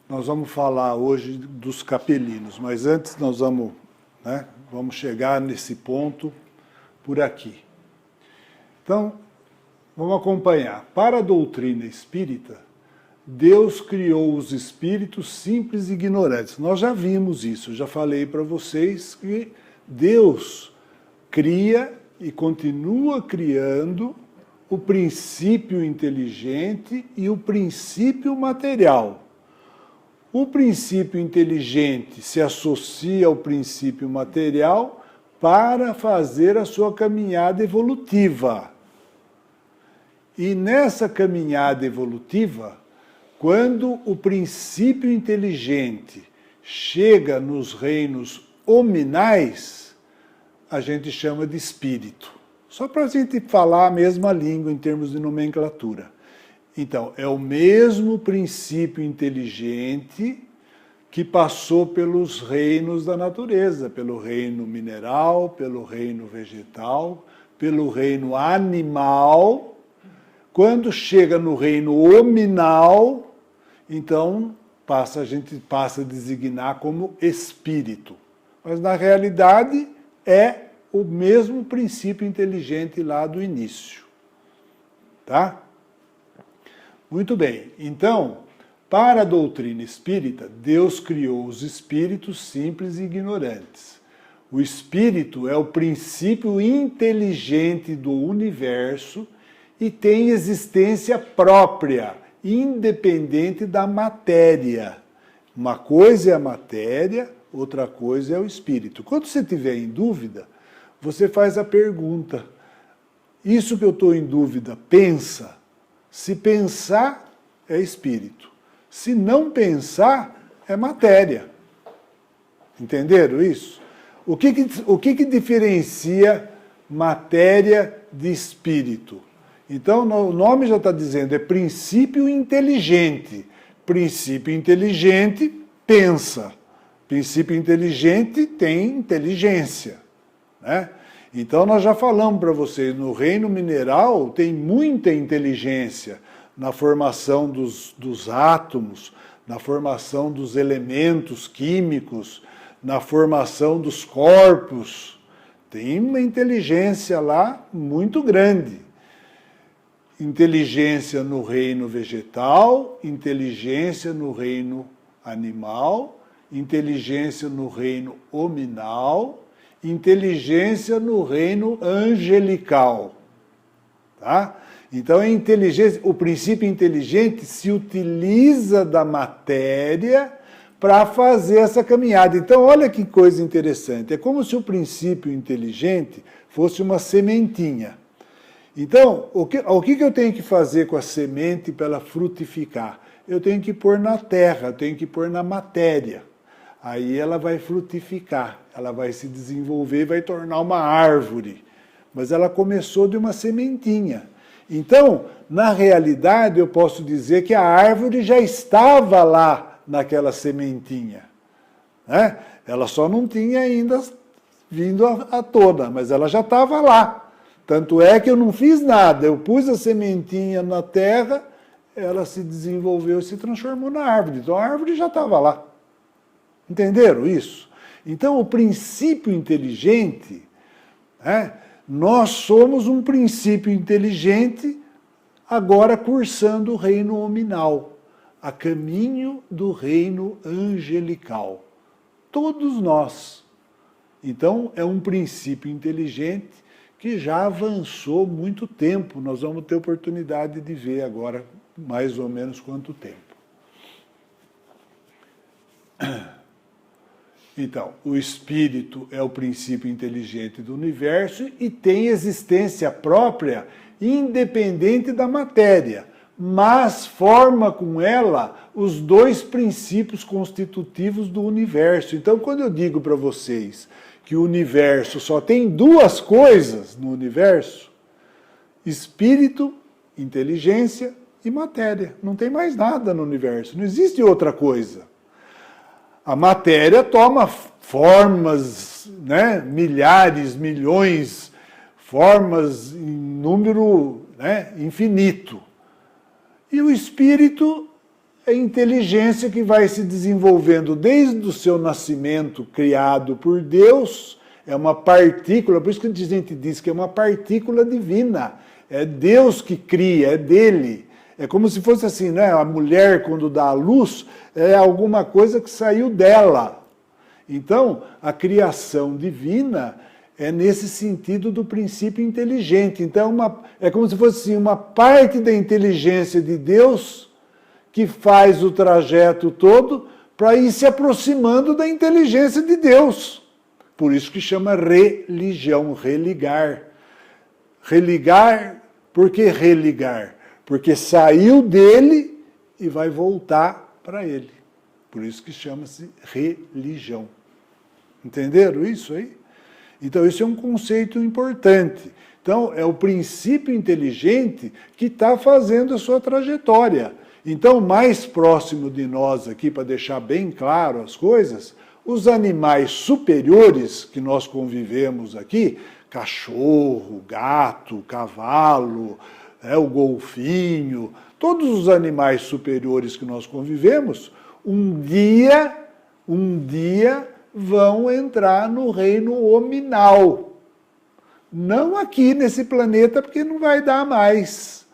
nós vamos falar hoje dos capelinos, mas antes nós vamos chegar nesse ponto por aqui. Então, vamos acompanhar. Para a doutrina espírita, Deus criou os espíritos simples e ignorantes. Nós já vimos isso, eu já falei para vocês que Deus cria e continua criando o princípio inteligente e o princípio material. O princípio inteligente se associa ao princípio material para fazer a sua caminhada evolutiva. E nessa caminhada evolutiva, quando o princípio inteligente chega nos reinos hominais, a gente chama de espírito. Só para a gente falar a mesma língua em termos de nomenclatura. Então, é o mesmo princípio inteligente que passou pelos reinos da natureza, pelo reino mineral, pelo reino vegetal, pelo reino animal. Quando chega no reino hominal, então a gente passa a designar como espírito. Mas na realidade é o mesmo princípio inteligente lá do início. Tá? Muito bem. Então, para a doutrina espírita, Deus criou os espíritos simples e ignorantes. O espírito é o princípio inteligente do universo e tem existência própria, independente da matéria. Uma coisa é a matéria, outra coisa é o espírito. Quando você estiver em dúvida, você faz a pergunta: isso que eu estou em dúvida, pensa? Se pensar, é espírito. Se não pensar, é matéria. Entenderam isso? O que diferencia matéria de espírito? Então, o nome já está dizendo, é princípio inteligente. Princípio inteligente pensa. Princípio inteligente tem inteligência. Né? Então, nós já falamos para vocês, no reino mineral tem muita inteligência na formação dos átomos, na formação dos elementos químicos, na formação dos corpos. Tem uma inteligência lá muito grande. Inteligência no reino vegetal, inteligência no reino animal, inteligência no reino hominal, inteligência no reino angelical. Tá? Então, a inteligência, o princípio inteligente se utiliza da matéria para fazer essa caminhada. Então, olha que coisa interessante. É como se o princípio inteligente fosse uma sementinha. Então, o que eu tenho que fazer com a semente para ela frutificar? Eu tenho que pôr na terra, eu tenho que pôr na matéria. Aí ela vai frutificar, ela vai se desenvolver e vai tornar uma árvore. Mas ela começou de uma sementinha. Então, na realidade, eu posso dizer que a árvore já estava lá naquela sementinha. Né? Ela só não tinha ainda vindo à tona, mas ela já estava lá. Tanto é que eu não fiz nada, eu pus a sementinha na terra, ela se desenvolveu e se transformou na árvore. Então a árvore já estava lá. Entenderam isso? Então o princípio inteligente, nós somos um princípio inteligente agora cursando o reino hominal, a caminho do reino angelical. Todos nós. Então é um princípio inteligente que já avançou muito tempo. Nós vamos ter oportunidade de ver agora mais ou menos quanto tempo. Então, o espírito é o princípio inteligente do universo e tem existência própria, independente da matéria, mas forma com ela os dois princípios constitutivos do universo. Então, quando eu digo para vocês que o universo só tem duas coisas no universo, espírito, inteligência e matéria. Não tem mais nada no universo, não existe outra coisa. A matéria toma formas, milhares, milhões, formas em número infinito. E o espírito é inteligência que vai se desenvolvendo desde o seu nascimento, criado por Deus, é uma partícula, por isso que a gente diz que é uma partícula divina. É Deus que cria, é dele. É como se fosse assim, né? A mulher, quando dá à luz, é alguma coisa que saiu dela. Então, a criação divina é nesse sentido do princípio inteligente. Então, é como se fosse assim, uma parte da inteligência de Deus que faz o trajeto todo para ir se aproximando da inteligência de Deus. Por isso que chama religião, religar. Religar, por que religar? Porque saiu dele e vai voltar para ele. Por isso que chama-se religião. Entenderam isso aí? Então, isso é um conceito importante. Então, é o princípio inteligente que está fazendo a sua trajetória. Então, mais próximo de nós aqui, para deixar bem claro as coisas, os animais superiores que nós convivemos aqui, cachorro, gato, cavalo, o golfinho, todos os animais superiores que nós convivemos, um dia vão entrar no reino hominal. Não aqui nesse planeta, porque não vai dar mais,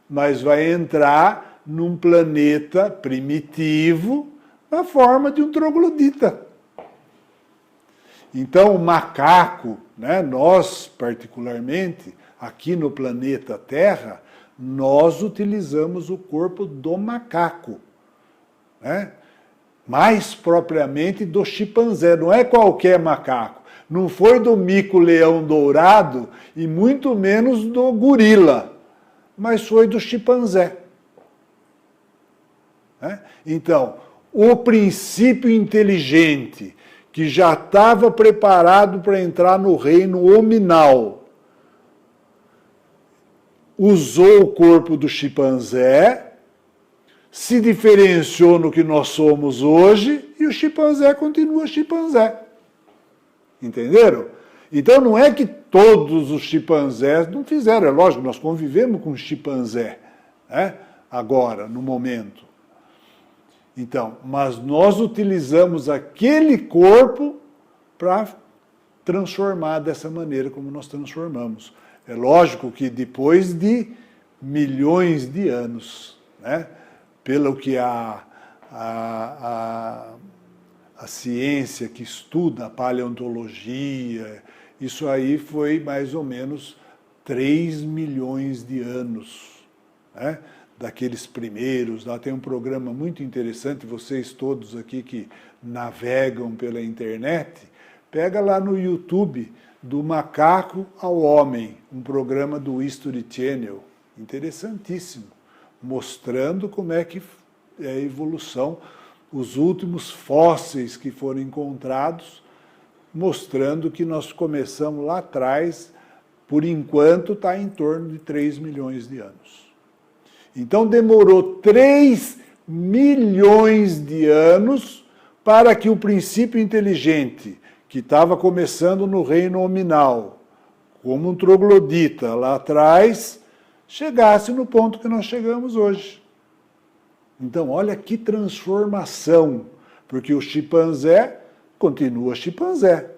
mas vai entrar num planeta primitivo na forma de um troglodita. Então, o macaco, né, nós particularmente, aqui no planeta Terra, nós utilizamos o corpo do macaco, né? Mais propriamente do chimpanzé, não é qualquer macaco, não foi do mico-leão dourado e muito menos do gorila, mas foi do chimpanzé. Né? Então, o princípio inteligente que já estava preparado para entrar no reino hominal, usou o corpo do chimpanzé, se diferenciou no que nós somos hoje e o chimpanzé continua chimpanzé. Entenderam? Então não é que todos os chimpanzés não fizeram, é lógico, nós convivemos com chimpanzé, né? Agora, no momento. Então, mas nós utilizamos aquele corpo para transformar dessa maneira como nós transformamos. É lógico que depois de milhões de anos, né? Pelo que a ciência que estuda a paleontologia, isso aí foi mais ou menos 3 milhões de anos, né? Daqueles primeiros. Lá tem um programa muito interessante, vocês todos aqui que navegam pela internet, pega lá no YouTube, do macaco ao homem, um programa do History Channel, interessantíssimo, mostrando como é que é a evolução, os últimos fósseis que foram encontrados, mostrando que nós começamos lá atrás, por enquanto está em torno de 3 milhões de anos. Então demorou 3 milhões de anos para que o princípio inteligente, que estava começando no reino hominal, como um troglodita lá atrás, chegasse no ponto que nós chegamos hoje. Então, olha que transformação, porque o chimpanzé continua chimpanzé,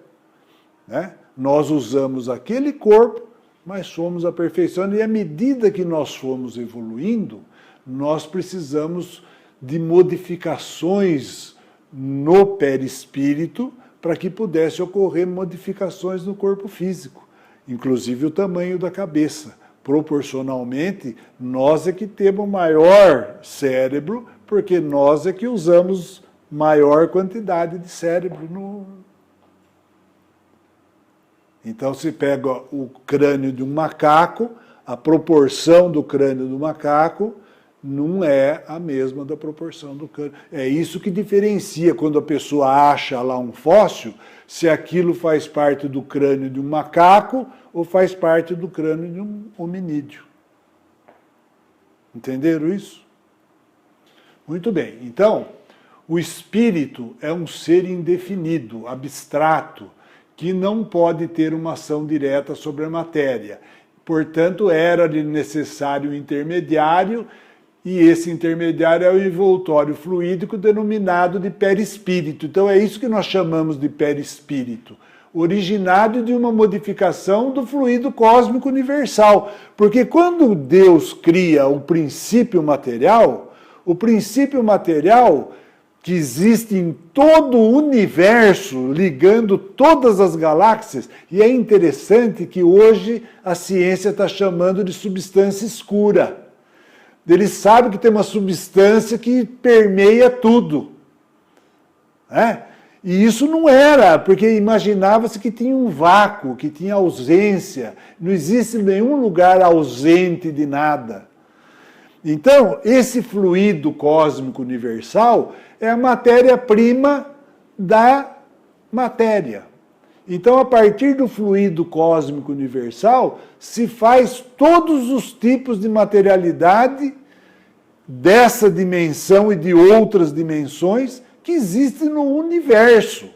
né? Nós usamos aquele corpo, mas fomos aperfeiçoando, e à medida que nós fomos evoluindo, nós precisamos de modificações no perispírito para que pudesse ocorrer modificações no corpo físico, inclusive o tamanho da cabeça. Proporcionalmente, nós é que temos maior cérebro, porque nós é que usamos maior quantidade de cérebro no... Então, se pega o crânio de um macaco, a proporção do crânio do macaco não é a mesma da proporção do crânio. É isso que diferencia quando a pessoa acha lá um fóssil, se aquilo faz parte do crânio de um macaco ou faz parte do crânio de um hominídeo. Entenderam isso? Muito bem. Então, o espírito é um ser indefinido, abstrato, que não pode ter uma ação direta sobre a matéria. Portanto, era necessário um intermediário e esse intermediário é o envoltório fluídico denominado de perispírito. Então é isso que nós chamamos de perispírito, originado de uma modificação do fluido cósmico universal. Porque quando Deus cria o princípio material que existe em todo o universo, ligando todas as galáxias, e é interessante que hoje a ciência está chamando de substância escura. Ele sabe que tem uma substância que permeia tudo. E isso não era, porque imaginava-se que tinha um vácuo, que tinha ausência. Não existe nenhum lugar ausente de nada. Então, esse fluido cósmico universal é a matéria-prima da matéria. Então, a partir do fluido cósmico universal, se faz todos os tipos de materialidade dessa dimensão e de outras dimensões que existem no universo.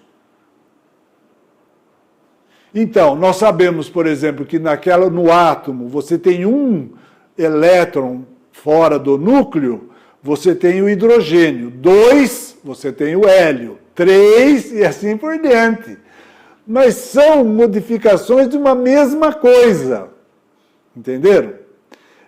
Então, nós sabemos, por exemplo, que no átomo você tem um elétron fora do núcleo, você tem o hidrogênio. 2, você tem o hélio. 3, e assim por diante. Mas são modificações de uma mesma coisa. Entenderam?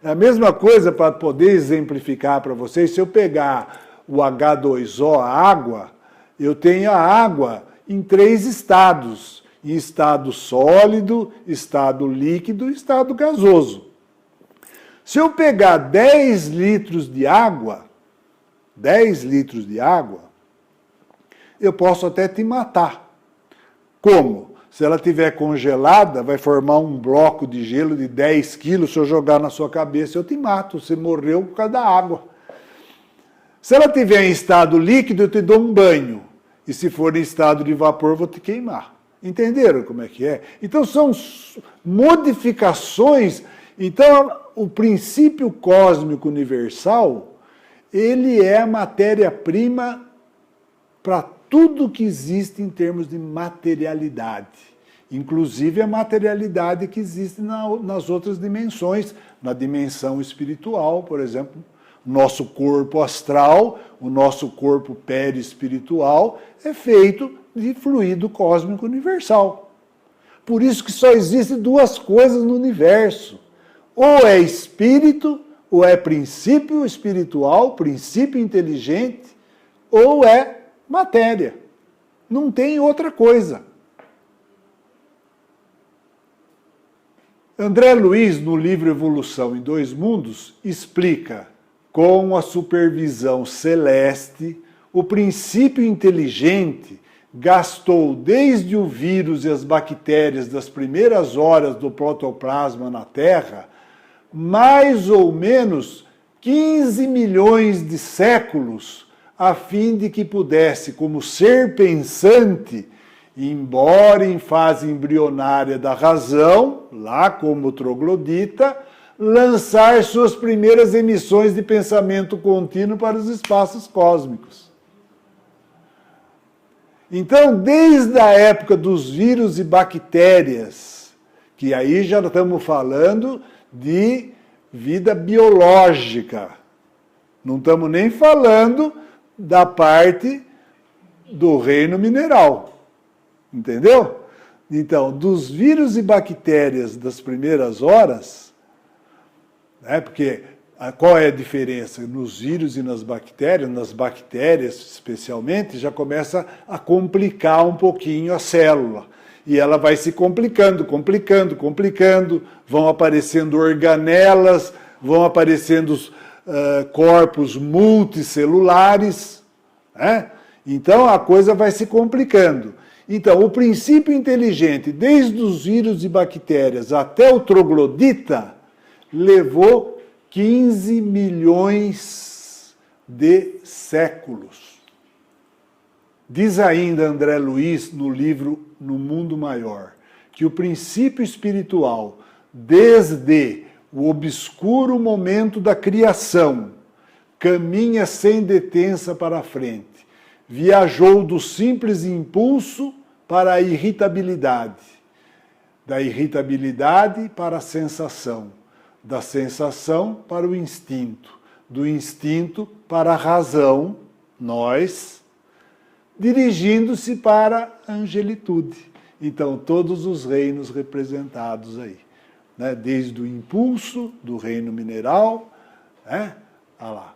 É a mesma coisa, para poder exemplificar para vocês, se eu pegar o H2O, a água, eu tenho a água em 3 estados. Em estado sólido, estado líquido e estado gasoso. Se eu pegar 10 litros de água, eu posso até te matar. Como? Se ela estiver congelada, vai formar um bloco de gelo de 10 quilos, se eu jogar na sua cabeça, eu te mato. Você morreu por causa da água. Se ela estiver em estado líquido, eu te dou um banho. E se for em estado de vapor, eu vou te queimar. Entenderam como é que é? Então, são modificações. Então, o princípio cósmico universal, ele é a matéria-prima para tudo que existe em termos de materialidade. Inclusive a materialidade que existe nas outras dimensões. Na dimensão espiritual, por exemplo, nosso corpo astral, o nosso corpo perispiritual, é feito de fluido cósmico universal. Por isso que só existem 2 coisas no universo. Ou é espírito, ou é princípio espiritual, princípio inteligente, ou é matéria. Não tem outra coisa. André Luiz, no livro Evolução em 2 Mundos, explica, com a supervisão celeste, o princípio inteligente gastou desde o vírus e as bactérias das primeiras horas do protoplasma na Terra, mais ou menos 15 milhões de séculos, a fim de que pudesse, como ser pensante, embora em fase embrionária da razão, lá como troglodita, lançar suas primeiras emissões de pensamento contínuo para os espaços cósmicos. Então, desde a época dos vírus e bactérias, que aí já estamos falando de vida biológica. Não estamos nem falando da parte do reino mineral. Entendeu? Então, dos vírus e bactérias das primeiras horas, porque qual é a diferença? Nos vírus e nas bactérias especialmente, já começa a complicar um pouquinho a célula. E ela vai se complicando, vão aparecendo organelas, vão aparecendo corpos multicelulares, Então a coisa vai se complicando. Então, o princípio inteligente, desde os vírus e bactérias até o troglodita, levou 15 milhões de séculos. Diz ainda André Luiz no livro No Mundo Maior, que o princípio espiritual, desde o obscuro momento da criação, caminha sem detença para a frente. Viajou do simples impulso para a irritabilidade, da irritabilidade para a sensação, da sensação para o instinto, do instinto para a razão, nós, dirigindo-se para a angelitude. Então, todos os reinos representados aí, né? Desde o impulso do reino mineral, né? Olha lá,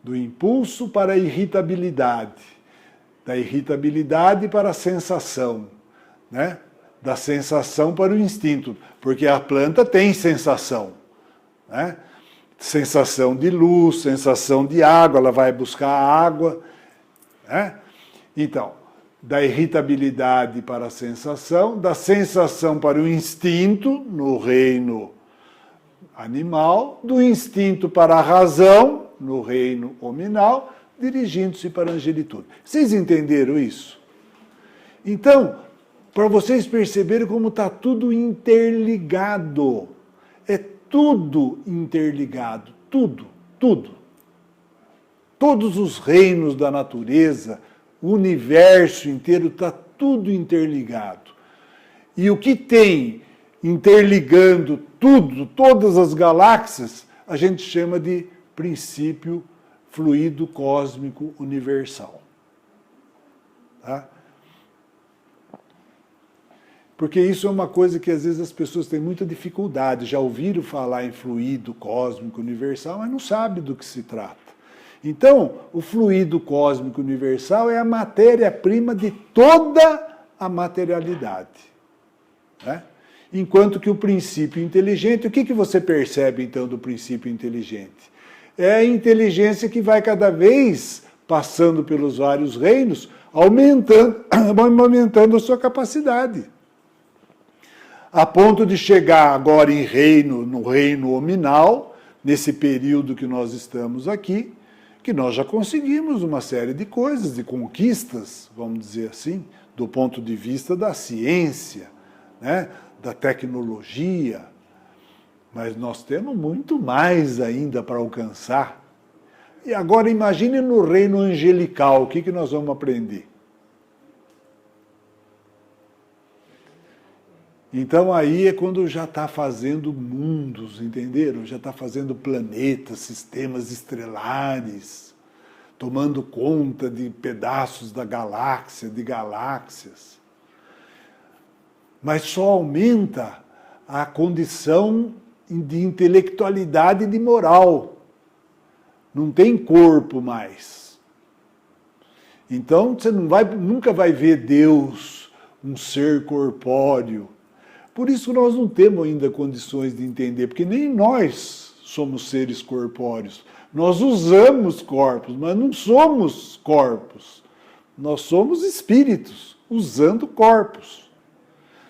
do impulso para a irritabilidade, da irritabilidade para a sensação, né? Da sensação para o instinto, porque a planta tem sensação, né? Sensação de luz, sensação de água, ela vai buscar água, né? Então, da irritabilidade para a sensação, da sensação para o instinto, no reino animal, do instinto para a razão, no reino hominal, dirigindo-se para a angelitude. Vocês entenderam isso? Então, para vocês perceberem como está tudo interligado. É tudo interligado, tudo, tudo. Todos os reinos da natureza, o universo inteiro está tudo interligado. E o que tem interligando tudo, todas as galáxias, a gente chama de princípio fluido cósmico universal. Tá? Porque isso é uma coisa que às vezes as pessoas têm muita dificuldade, já ouviram falar em fluido cósmico universal, mas não sabem do que se trata. Então, o fluido cósmico universal é a matéria-prima de toda a materialidade. Né? Enquanto que o princípio inteligente, o que você percebe então do princípio inteligente? É a inteligência que vai cada vez passando pelos vários reinos, aumentando a sua capacidade. A ponto de chegar agora no reino hominal, nesse período que nós estamos aqui, que nós já conseguimos uma série de coisas, de conquistas, vamos dizer assim, do ponto de vista da ciência, né, da tecnologia, mas nós temos muito mais ainda para alcançar. E agora imagine no reino angelical, o que nós vamos aprender? Então aí é quando já está fazendo mundos, entenderam? Já está fazendo planetas, sistemas estelares, tomando conta de pedaços da galáxia, de galáxias. Mas só aumenta a condição de intelectualidade e de moral. Não tem corpo mais. Então você nunca vai ver Deus, um ser corpóreo. Por isso nós não temos ainda condições de entender, porque nem nós somos seres corpóreos. Nós usamos corpos, mas não somos corpos. Nós somos espíritos, usando corpos.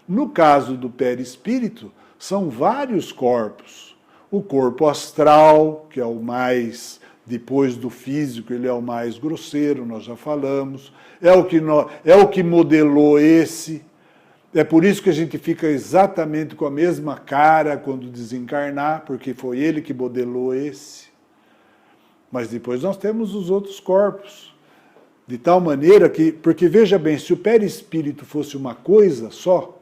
No caso do perispírito, são vários corpos. O corpo astral, que é o mais, depois do físico, ele é o mais grosseiro, nós já falamos. É o que modelou esse. É por isso que a gente fica exatamente com a mesma cara quando desencarnar, porque foi ele que modelou esse. Mas depois nós temos os outros corpos. De tal maneira que, porque veja bem, se o perispírito fosse uma coisa só,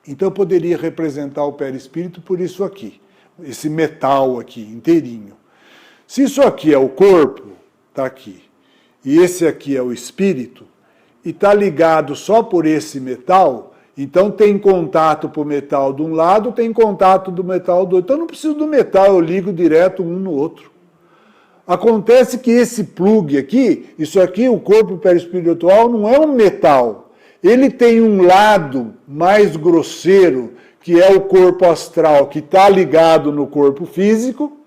então eu poderia representar o perispírito por isso aqui, esse metal aqui, inteirinho. Se isso aqui é o corpo, está aqui, e esse aqui é o espírito, e está ligado só por esse metal, então tem contato para o metal de um lado, tem contato do metal do outro. Então não preciso do metal, eu ligo direto um no outro. Acontece que esse plug aqui, isso aqui, o corpo perispiritual, não é um metal. Ele tem um lado mais grosseiro, que é o corpo astral, que está ligado no corpo físico,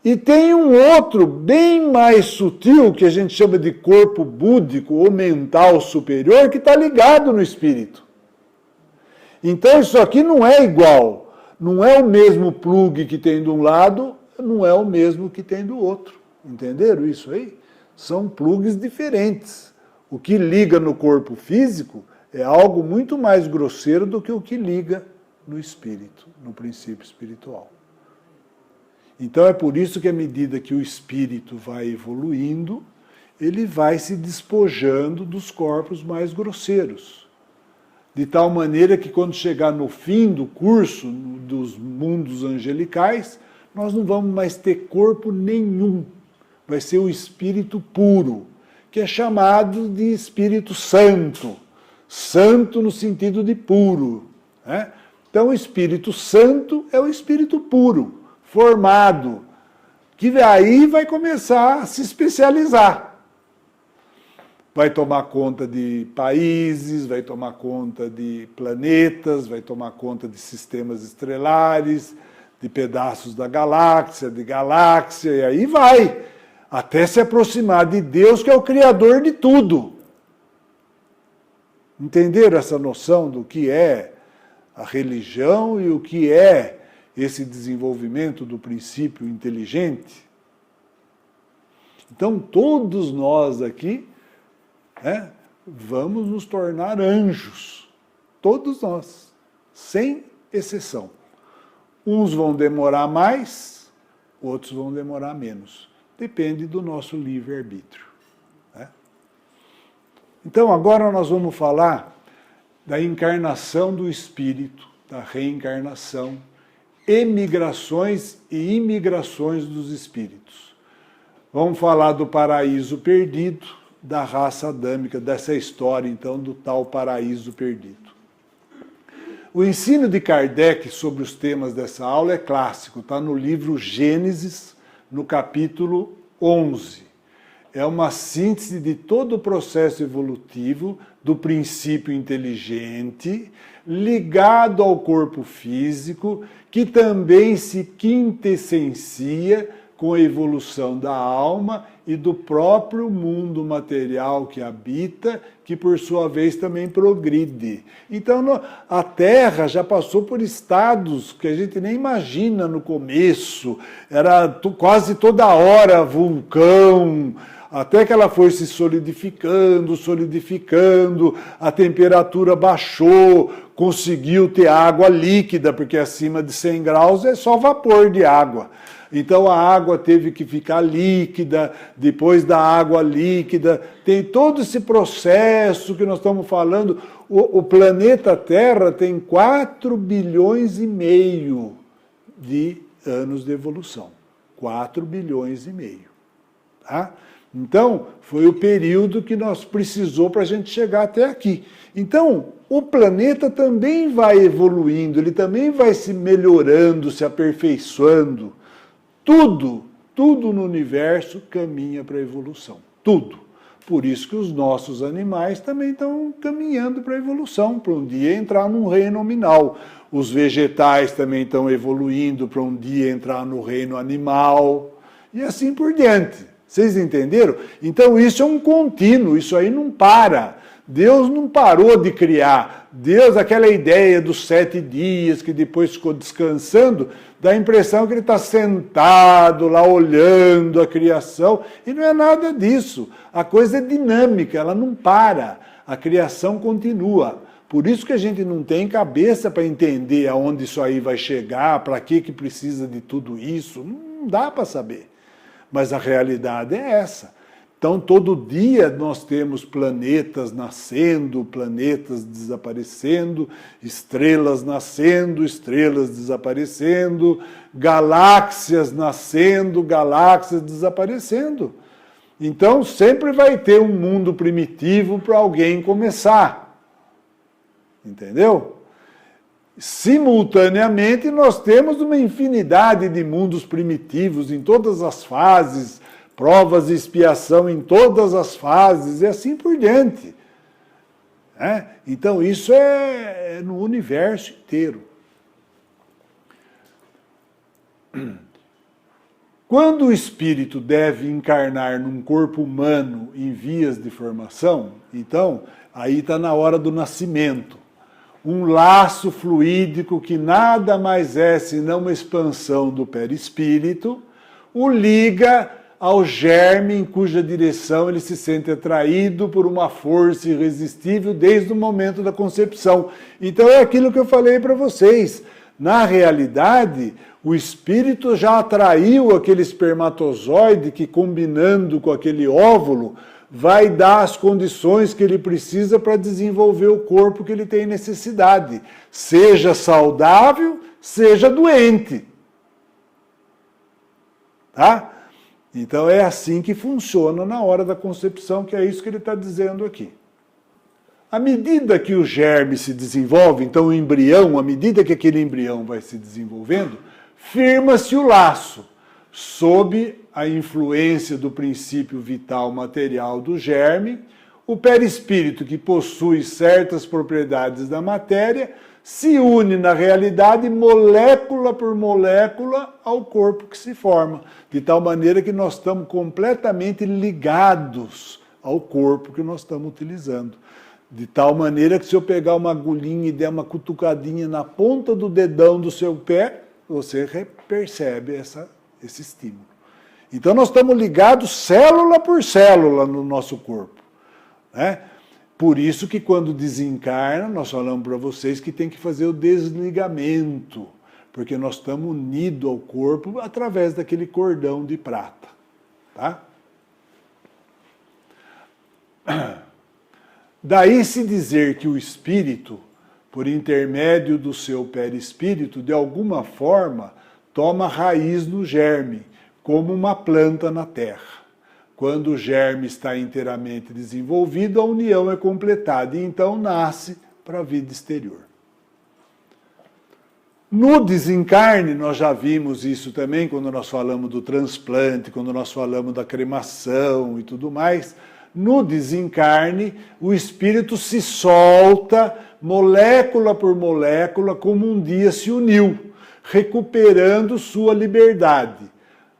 e tem um outro bem mais sutil, que a gente chama de corpo búdico ou mental superior, que está ligado no espírito. Então isso aqui não é igual, não é o mesmo plug que tem de um lado, não é o mesmo que tem do outro. Entenderam isso aí? São plugs diferentes. O que liga no corpo físico é algo muito mais grosseiro do que o que liga no espírito, no princípio espiritual. Então é por isso que à medida que o espírito vai evoluindo, ele vai se despojando dos corpos mais grosseiros. De tal maneira que quando chegar no fim do curso dos mundos angelicais, nós não vamos mais ter corpo nenhum. Vai ser o Espírito puro, que é chamado de Espírito Santo. Santo no sentido de puro, né? Então o Espírito Santo é o Espírito puro, formado, que aí vai começar a se especializar. Vai tomar conta de países, vai tomar conta de planetas, vai tomar conta de sistemas estelares, de pedaços da galáxia, de galáxia, e aí vai, até se aproximar de Deus, que é o Criador de tudo. Entenderam essa noção do que é a religião e o que é esse desenvolvimento do princípio inteligente? Então, todos nós aqui, vamos nos tornar anjos. Todos nós, sem exceção. Uns vão demorar mais, outros vão demorar menos. Depende do nosso livre-arbítrio. Então, agora nós vamos falar da encarnação do Espírito, da reencarnação, emigrações e imigrações dos Espíritos. Vamos falar do paraíso perdido, da raça adâmica, dessa história, então, do tal paraíso perdido. O ensino de Kardec sobre os temas dessa aula é clássico, está no livro Gênesis, no capítulo 11. É uma síntese de todo o processo evolutivo do princípio inteligente, ligado ao corpo físico, que também se quintessencia com a evolução da alma e do próprio mundo material que habita, que por sua vez também progride. Então a Terra já passou por estados que a gente nem imagina no começo, era quase toda hora vulcão, até que ela foi se solidificando, a temperatura baixou, conseguiu ter água líquida, porque acima de 100 graus é só vapor de água. Então a água teve que ficar líquida, depois da água líquida, tem todo esse processo que nós estamos falando. O planeta Terra tem 4 bilhões e meio de anos de evolução. 4 bilhões e meio. Tá? Então, foi o período que nós precisou para a gente chegar até aqui. Então, o planeta também vai evoluindo, ele também vai se melhorando, se aperfeiçoando. Tudo no universo caminha para a evolução. Tudo. Por isso que os nossos animais também estão caminhando para a evolução, para um dia entrar num reino nominal. Os vegetais também estão evoluindo para um dia entrar no reino animal. E assim por diante. Vocês entenderam? Então isso é um contínuo, isso aí não para. Deus não parou de criar. Deus, aquela ideia dos 7 dias, que depois ficou descansando, dá a impressão que ele está sentado lá olhando a criação, e não é nada disso. A coisa é dinâmica, ela não para. A criação continua. Por isso que a gente não tem cabeça para entender aonde isso aí vai chegar, para que precisa de tudo isso. Não dá para saber. Mas a realidade é essa. Então, todo dia nós temos planetas nascendo, planetas desaparecendo, estrelas nascendo, estrelas desaparecendo, galáxias nascendo, galáxias desaparecendo. Então, sempre vai ter um mundo primitivo para alguém começar. Entendeu? Simultaneamente, nós temos uma infinidade de mundos primitivos em todas as fases, provas de expiação em todas as fases, e assim por diante. Então, isso é no universo inteiro. Quando o espírito deve encarnar num corpo humano em vias de formação, então, aí está na hora do nascimento. Um laço fluídico que nada mais é senão uma expansão do perispírito, o liga ao germe em cuja direção ele se sente atraído por uma força irresistível desde o momento da concepção. Então é aquilo que eu falei para vocês. Na realidade, o espírito já atraiu aquele espermatozoide que, combinando com aquele óvulo, vai dar as condições que ele precisa para desenvolver o corpo que ele tem necessidade. Seja saudável, seja doente. Tá? Então é assim que funciona na hora da concepção, que é isso que ele está dizendo aqui. À medida que o germe se desenvolve, então o embrião, à medida que aquele embrião vai se desenvolvendo, firma-se o laço, sob a influência do princípio vital material do germe. O perispírito, que possui certas propriedades da matéria, se une na realidade, molécula por molécula, ao corpo que se forma, de tal maneira que nós estamos completamente ligados ao corpo que nós estamos utilizando. De tal maneira que se eu pegar uma agulhinha e der uma cutucadinha na ponta do dedão do seu pé, você percebe esse estímulo. Então nós estamos ligados célula por célula no nosso corpo, né? Por isso que quando desencarna, nós falamos para vocês que tem que fazer o desligamento, porque nós estamos unidos ao corpo através daquele cordão de prata, tá? Daí se dizer que o espírito, por intermédio do seu perispírito, de alguma forma, toma raiz no germe, como uma planta na terra. Quando o germe está inteiramente desenvolvido, a união é completada e então nasce para a vida exterior. No desencarne, nós já vimos isso também, quando nós falamos do transplante, quando nós falamos da cremação e tudo mais. No desencarne, o espírito se solta, molécula por molécula, como um dia se uniu, recuperando sua liberdade.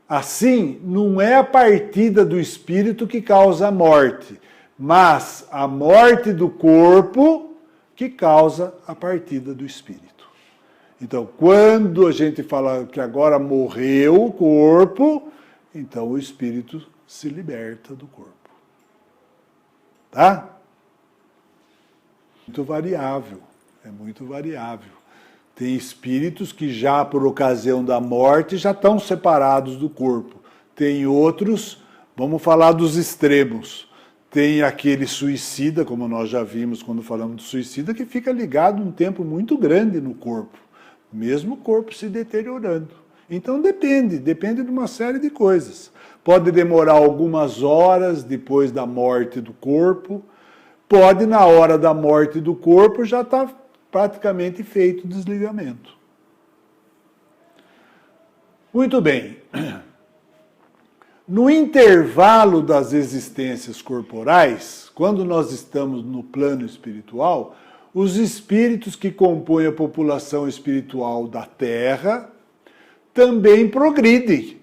Assim, não é a partida do espírito que causa a morte, mas a morte do corpo que causa a partida do espírito. Então, quando a gente fala que agora morreu o corpo, então o espírito se liberta do corpo. Tá? Muito variável, é muito variável. Tem espíritos que já por ocasião da morte já estão separados do corpo. Tem outros, vamos falar dos extremos. Tem aquele suicida, como nós já vimos quando falamos do suicida, que fica ligado um tempo muito grande no corpo, mesmo o corpo se deteriorando. Então depende de uma série de coisas. Pode demorar algumas horas depois da morte do corpo, pode na hora da morte do corpo já estar praticamente feito o desligamento. Muito bem. No intervalo das existências corporais, quando nós estamos no plano espiritual, os espíritos que compõem a população espiritual da Terra também progridem.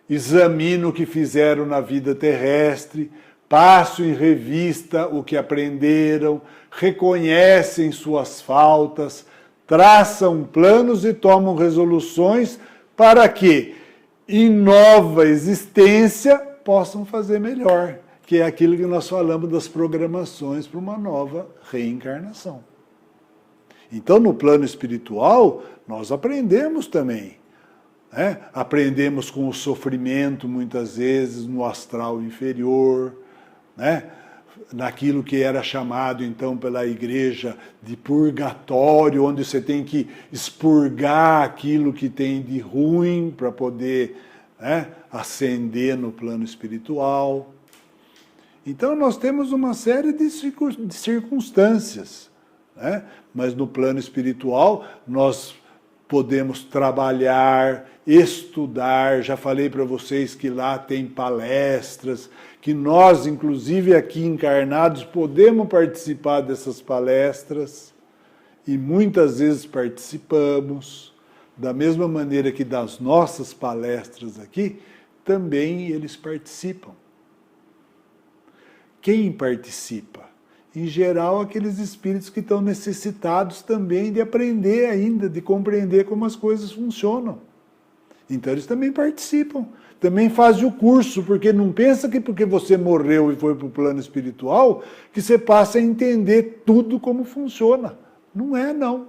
Examinam o que fizeram na vida terrestre, passam em revista o que aprenderam, reconhecem suas faltas, traçam planos e tomam resoluções para que, em nova existência, possam fazer melhor, que é aquilo que nós falamos das programações para uma nova reencarnação. Então, no plano espiritual, nós aprendemos também. Né? Aprendemos com o sofrimento, muitas vezes, no astral inferior, né? Naquilo que era chamado, então, pela igreja de purgatório, onde você tem que expurgar aquilo que tem de ruim para poder, né, ascender no plano espiritual. Então, nós temos uma série de circunstâncias, né? Mas no plano espiritual, nós podemos trabalhar, estudar. Já falei para vocês que lá tem palestras, que nós, inclusive aqui encarnados, podemos participar dessas palestras e muitas vezes participamos, da mesma maneira que das nossas palestras aqui, também eles participam. Quem participa? Em geral, aqueles espíritos que estão necessitados também de aprender ainda, de compreender como as coisas funcionam. Então eles também participam, também fazem o curso, porque não pensa que porque você morreu e foi para o plano espiritual, que você passa a entender tudo como funciona. Não é, não.